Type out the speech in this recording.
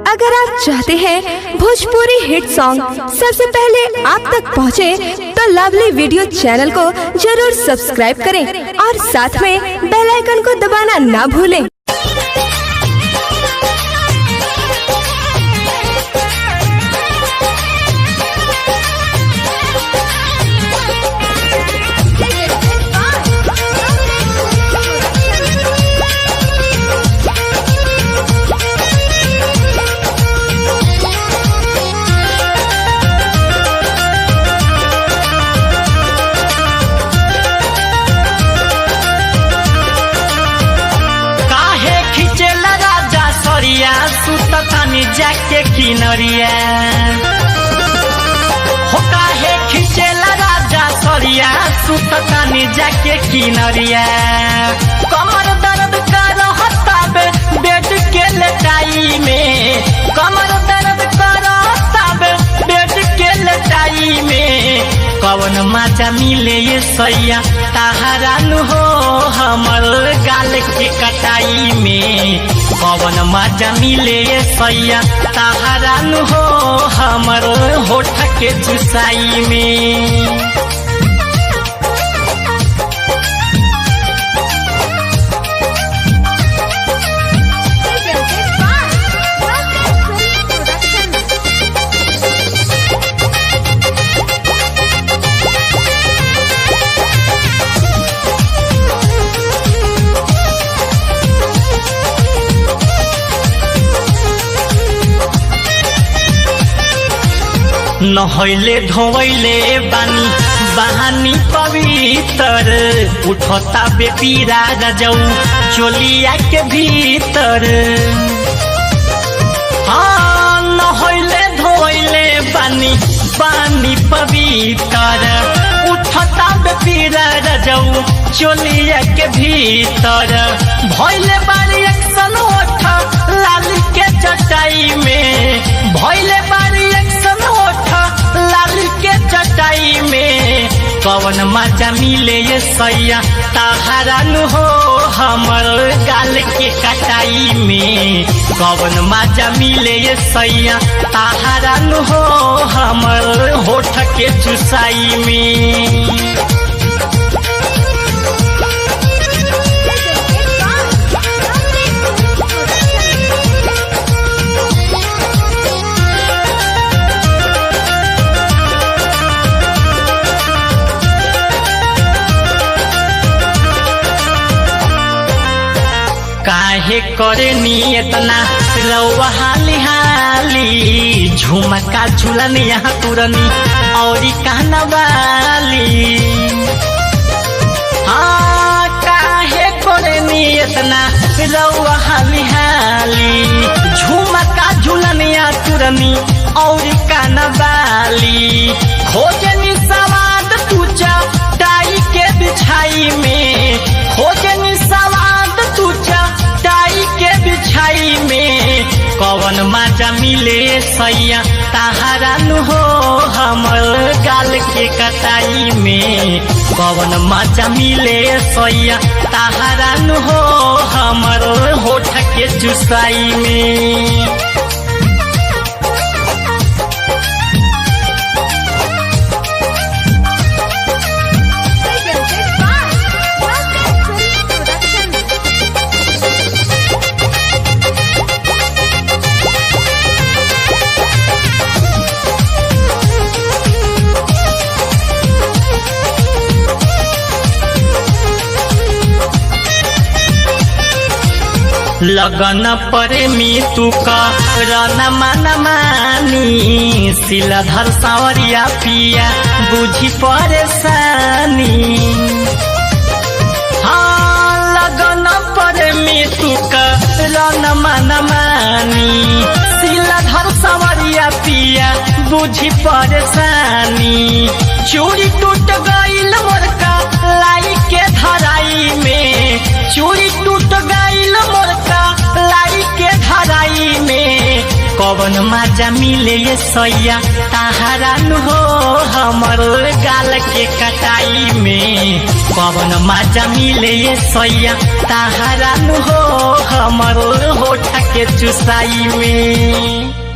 अगर आप चाहते हैं भोजपुरी हिट सॉन्ग सबसे पहले आप तक पहुंचे, तो लवली वीडियो चैनल को जरूर सब्सक्राइब करें और साथ में बेल आइकन को दबाना ना भूलें। जाके किनरिया हो काहे खिचेला राजा सरिया सुततानी जाके किनरिया। कमर दर्द कर हताबे बेड के लटाई में, कमर दर्द कर हताबे बेड के लटाई में। कवन मजा मिले ये सैया तहरान हो हमर गाल के कटाई में। कवन मजा मिले ये सैया तहरान हो हमर होठ के चुसाई में। नहैले धोवैले बानी बहानी पवित्र, उठता बेपीरा जाऊ चोलिया के भीतर। हाँ नहैले धोवैले बानी पानी पवित्र, उठता बेपीरा जाऊ चोलिया के भीतर। भइले बारी एक्शन ओठ लाल के चटाई में, भइले बारी एक्शन ओठ लाल के चटाई में। कवन मजा मिले ये सैया तहरान हो हमर गाल के कटाई में। कवन मजा मिले ये सैया तहरान हो हमर होठ के चुसाई में। काहे करे नी इतना रउआ हाली हाली, झुमका झुलनी यहाँ तुरनी औरी कहना वाली। हाँ काहे करे नी इतना रउआ हाली हाली, झुमका झुलनी यहाँ तुरनी औरी कहना वाली। खोजनी सवाद तुझा टाई के बिछाई में, खोजनी सवाद तुझा टाई के बिछाई में। कवन मजा मिले सैया तहरान हो हमर गाल के कटाई में। कवन मजा मिले सैया तहरान हो हमर होठ के चुसाई में। लगन प्रेमी तू करन मन मानी, सिलधर सावरिया पिया बुझी परेशानी। हाँ लगन प्रेमी तू करन मन मानी, सिलधर सावरिया पिया बुझी परेशानी। चूड़ी टूट गईल मोरका लाई के धराई में, चूड़ी टूट गईल मोरका लाई के धराई में। कवन मजा मिले ये सैया ताहरा नु हो हमर गाल के कटाई में कवन मजा मिले ये सैया ताहरा नु हो हमर होठ के चुसाई में।